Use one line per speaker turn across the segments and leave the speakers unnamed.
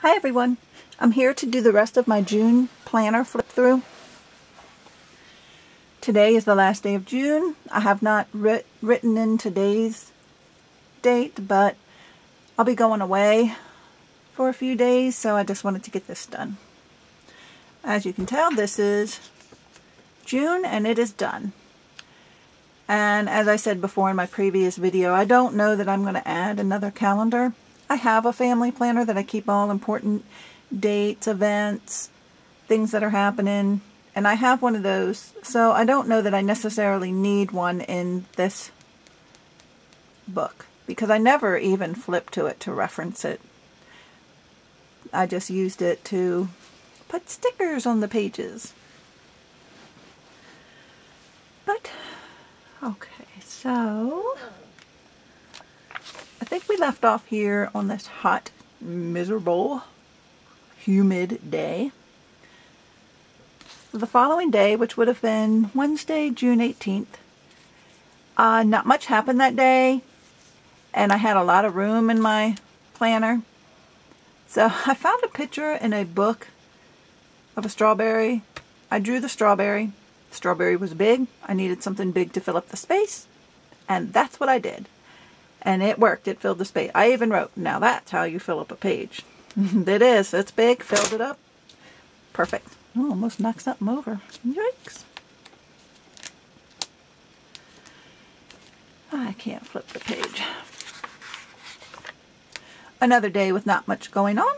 Hi everyone, I'm here to do the rest of my June planner flip through. Today is the last day of June. I have not written in today's date, but I'll be going away for a few days, so I just wanted to get this done. As you can tell, this is June and it is done. And as I said before in my previous video, I don't know that I'm going to add another calendar. I have a family planner that I keep all important dates, events, things that are happening, and I have one of those, so I don't know that I necessarily need one in this book, because I never even flipped to it to reference it. I just used it to put stickers on the pages. But, okay, so I think we left off here on this hot, miserable, humid day. The following day, which would have been Wednesday, June 18th, not much happened that day, and I had a lot of room in my planner. So I found a picture in a book of a strawberry. I drew the strawberry. The strawberry was big. I needed something big to fill up the space, and that's what I did. And it worked. It filled the space. I even wrote, now that's how you fill up a page. It is. It's big. Filled it up. Perfect. Oh, almost knocked something over. Yikes. I can't flip the page. Another day with not much going on.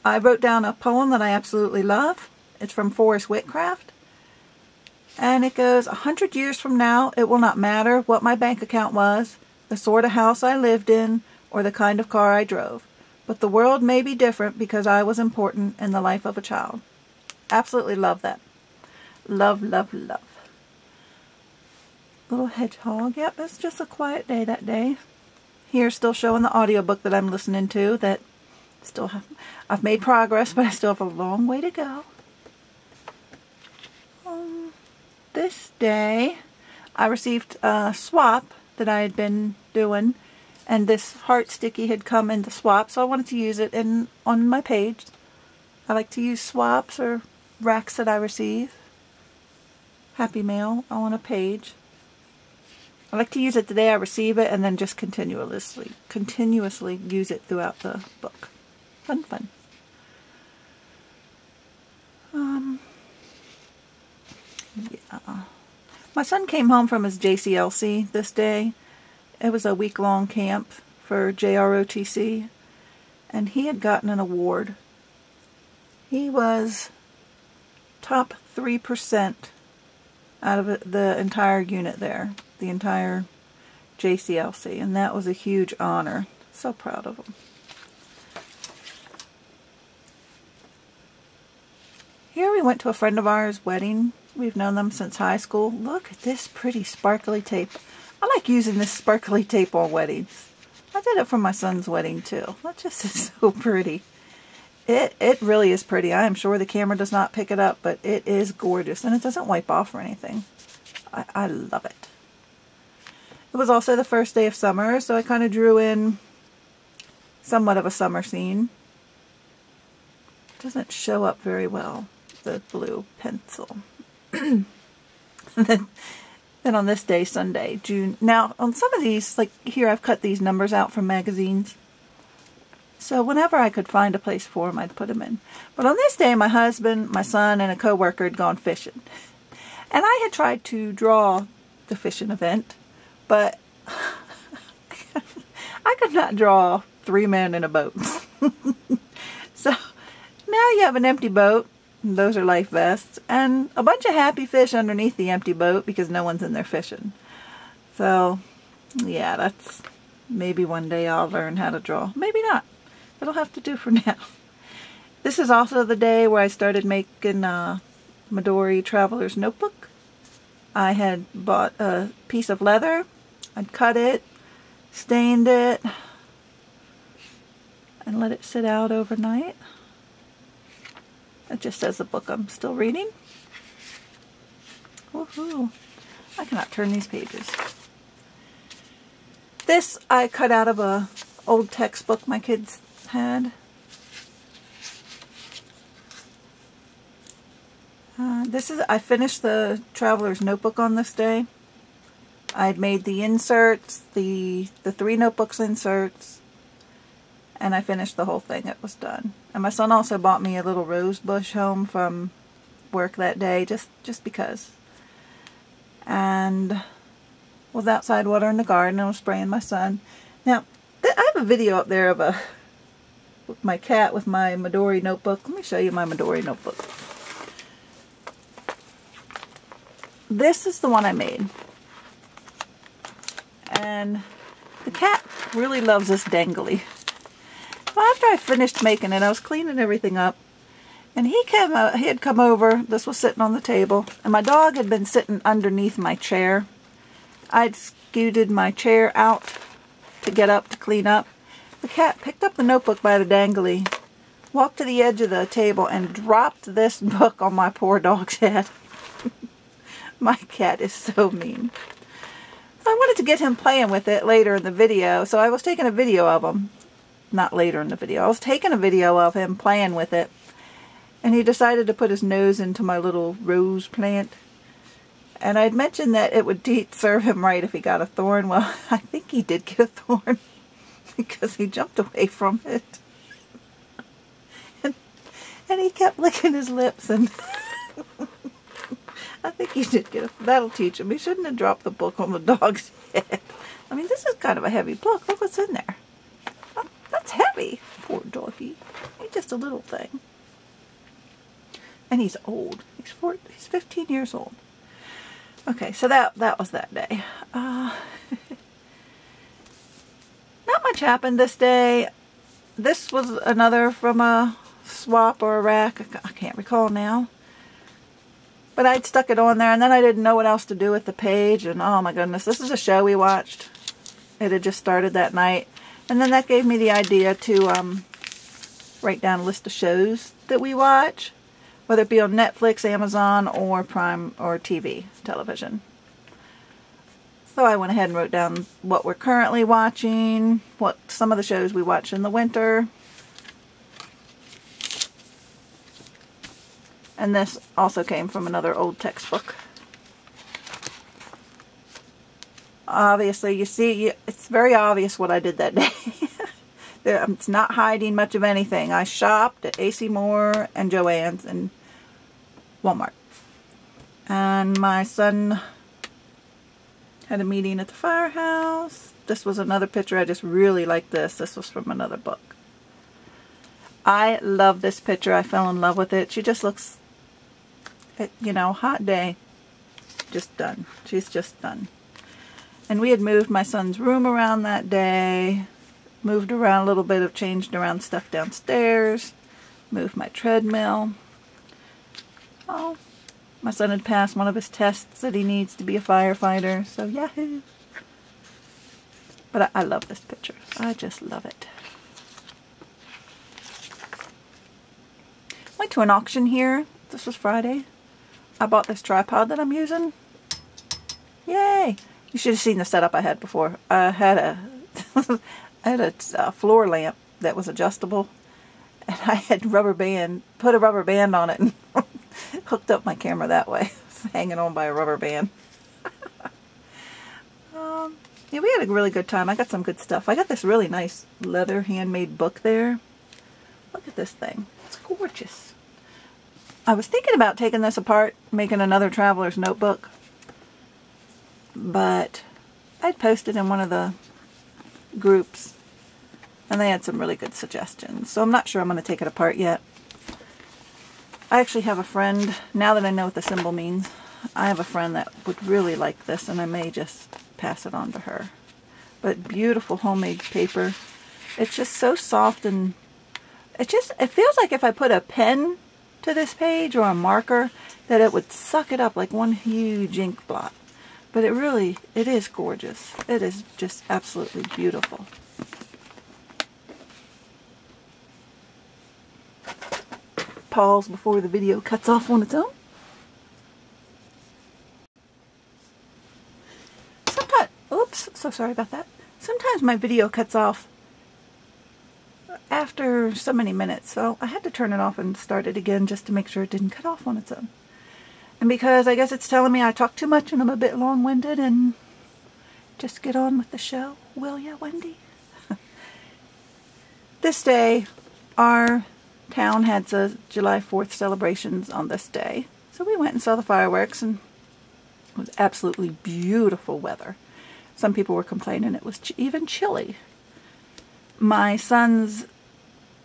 I wrote down a poem that I absolutely love. It's from Forrest Whitcraft. And it goes, 100 years from now, it will not matter what my bank account was, the sort of house I lived in, or the kind of car I drove. But the world may be different because I was important in the life of a child. Absolutely love that. Love, love, love. Little hedgehog. Yep, it's just a quiet day that day. Here, still showing the audiobook that I'm listening to. That still I've made progress, but I still have a long way to go. This day, I received a swap that I had been doing, and this heart sticky had come in the swap, so I wanted to use it on my page. I like to use swaps or racks that I receive. Happy mail on a page. I like to use it the day I receive it, and then just continuously use it throughout the book. Fun, fun. Yeah. My son came home from his JCLC this day. It was a week-long camp for JROTC, and he had gotten an award. He was top 3% out of the entire unit there, the entire JCLC, and that was a huge honor. So proud of him. Here we went to a friend of ours' wedding. We've known them since high school. Look at this pretty sparkly tape. I like using this sparkly tape on weddings. I did it for my son's wedding too. That just is so pretty. It really is pretty. I am sure the camera does not pick it up, but it is gorgeous. And it doesn't wipe off or anything. I love it. It was also the first day of summer, so I kind of drew in somewhat of a summer scene. It doesn't show up very well, the blue pencil. Then on this day, Sunday, June. Now, on some of these, like here, I've cut these numbers out from magazines. So whenever I could find a place for them, I'd put them in. But on this day, my husband, my son, and a coworker had gone fishing. And I had tried to draw the fishing event, but I could not draw 3 men in a boat. So now you have an empty boat. Those are life vests, and a bunch of happy fish underneath the empty boat because no one's in there fishing. So, yeah, that's maybe one day I'll learn how to draw. Maybe not. It'll have to do for now. This is also the day where I started making Midori Traveler's Notebook. I had bought a piece of leather. I'd cut it, stained it, and let it sit out overnight. It just says the book I'm still reading. Woohoo! I cannot turn these pages. This I cut out of a old textbook my kids had. I finished the Traveler's Notebook on this day. I'd made the inserts, the 3 notebooks inserts, and I finished the whole thing. It was done. And my son also bought me a little rose bush home from work that day, just because. And was outside watering the garden and was spraying my son. Now, I have a video up there of with my cat with my Midori notebook. Let me show you my Midori notebook. This is the one I made. And the cat really loves this dangly. Well, after I finished making it, I was cleaning everything up. And he had come over. This was sitting on the table. And my dog had been sitting underneath my chair. I'd scooted my chair out to get up to clean up. The cat picked up the notebook by the dangly, walked to the edge of the table, and dropped this book on my poor dog's head. My cat is so mean. So I wanted to get him playing with it later in the video, so I was taking a video of him. Not later in the video. I was taking a video of him playing with it, and he decided to put his nose into my little rose plant. And I'd mentioned that it would serve him right if he got a thorn. Well, I think he did get a thorn because he jumped away from it. And he kept licking his lips, and I think he did get a... That'll teach him. He shouldn't have dropped the book on the dog's head. I mean, this is kind of a heavy book. Look what's in there. Oh, that's heavy. Poor doggy. He's just a little thing. And he's old. He's 15 years old. Okay, so that was that day. Not much happened this day. This was another from a swap or a rack. I can't recall now. But I'd stuck it on there, and then I didn't know what else to do with the page. And oh my goodness, this is a show we watched. It had just started that night. And then that gave me the idea to write down a list of shows that we watch. Whether it be on Netflix, Amazon, or Prime, or television. So I went ahead and wrote down what we're currently watching, what some of the shows we watch in the winter. And this also came from another old textbook. Obviously, you see, it's very obvious what I did that day. It's not hiding much of anything. I shopped at AC Moore and Joann's and Walmart. And my son had a meeting at the firehouse. This was another picture. I just really like this. This was from another book. I love this picture. I fell in love with it. She just looks, you know, hot day. Just done. She's just done. And we had moved my son's room around that day. Moved around a little bit, have changed around stuff downstairs. Moved my treadmill. Oh, my son had passed one of his tests that he needs to be a firefighter, so yahoo! But I love this picture. I just love it. Went to an auction here. This was Friday. I bought this tripod that I'm using. Yay! You should have seen the setup I had before. I had a floor lamp that was adjustable, and I had put a rubber band on it and hooked up my camera that way. It's hanging on by a rubber band. Yeah, we had a really good time. I got some good stuff. I got this really nice leather handmade book there. Look at this thing. It's gorgeous. I was thinking about taking this apart, making another traveler's notebook, but I'd posted in one of the groups, and they had some really good suggestions. So I'm not sure I'm going to take it apart yet. I actually have a friend, now that I know what the symbol means, I have a friend that would really like this, and I may just pass it on to her. But beautiful homemade paper. It's just so soft, and it feels like if I put a pen to this page or a marker, that it would suck it up like one huge ink blot. But it is gorgeous. It is just absolutely beautiful. Pause before the video cuts off on its own. Sometimes, oops, so sorry about that. Sometimes my video cuts off after so many minutes, so I had to turn it off and start it again just to make sure it didn't cut off on its own. And because I guess it's telling me I talk too much and I'm a bit long-winded, and just get on with the show, will ya, Wendy? This day, our town had the July 4th celebrations on this day. So we went and saw the fireworks, and it was absolutely beautiful weather. Some people were complaining it was even chilly. My son's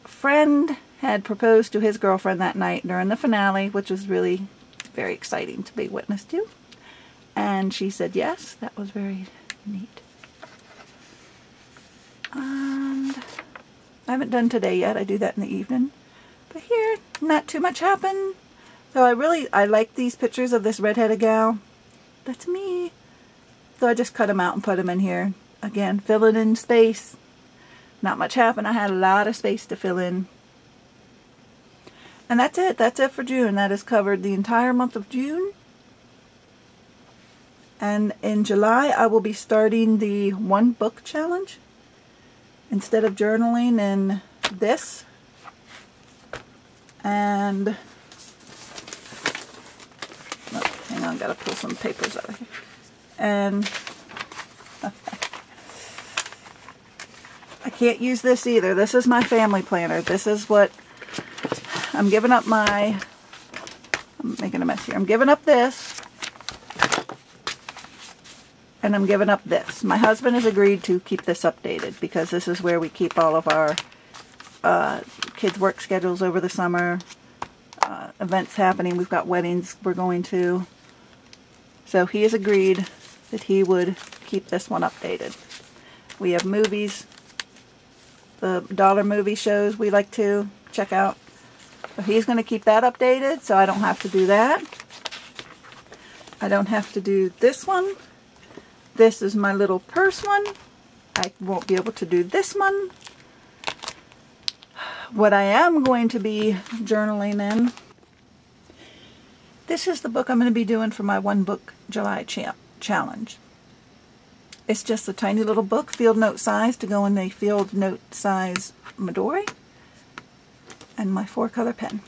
friend had proposed to his girlfriend that night during the finale, which was really very exciting to be witness to. And she said yes. That was very neat. And I haven't done today yet. I do that in the evening. But here, not too much happened. So I like these pictures of this redheaded gal. That's me. So I just cut them out and put them in here. Again, filling in space. Not much happened. I had a lot of space to fill in. And that's it. That's it for June. That has covered the entire month of June. And in July, I will be starting the one book challenge. Instead of journaling in this. And, oh, hang on, gotta pull some papers out of here. And I can't use this either. This is my family planner. This is what I'm giving up I'm making a mess here. I'm giving up this. And I'm giving up this. My husband has agreed to keep this updated because this is where we keep all of our kids' work schedules over the summer, events happening. We've got weddings we're going to. So he has agreed that he would keep this one updated. We have movies, the dollar movie shows we like to check out. So he's going to keep that updated, so I don't have to do that. I don't have to do this one. This is my little purse one. I won't be able to do this one. What I am going to be journaling in, this is the book I'm going to be doing for my one book July challenge. It's just a tiny little book, field note size, to go in the field note size Midori, and my 4-color pen.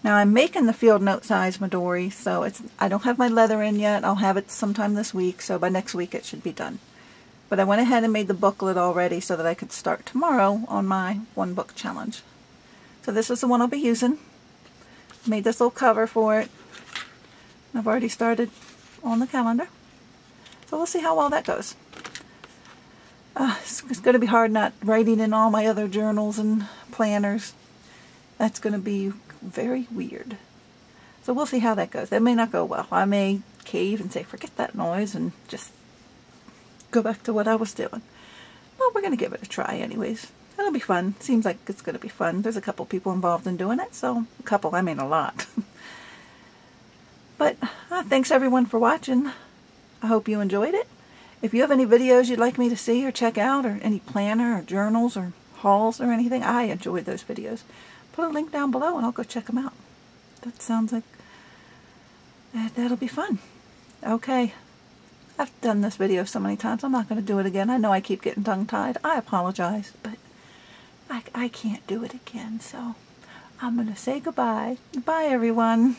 Now I'm making the field note size Midori, so I don't have my leather in yet. I'll have it sometime this week, so by next week it should be done. But I went ahead and made the booklet already so that I could start tomorrow on my one book challenge. So this is the one I'll be using. Made this little cover for it. I've already started on the calendar. So we'll see how well that goes. It's going to be hard not writing in all my other journals and planners. That's going to be very weird. So we'll see how that goes. That may not go well. I may cave and say, forget that noise, and just go back to what I was doing. Well, we're going to give it a try anyways. It'll be fun. Seems like it's going to be fun. There's a couple people involved in doing it, so a couple, I mean a lot. But thanks everyone for watching. I hope you enjoyed it. If you have any videos you'd like me to see or check out, or any planner or journals or hauls or anything, I enjoyed those videos. Put a link down below and I'll go check them out. That sounds like that'll be fun. Okay. I've done this video so many times, I'm not going to do it again. I know I keep getting tongue-tied. I apologize, but I can't do it again, so I'm going to say goodbye. Bye, everyone.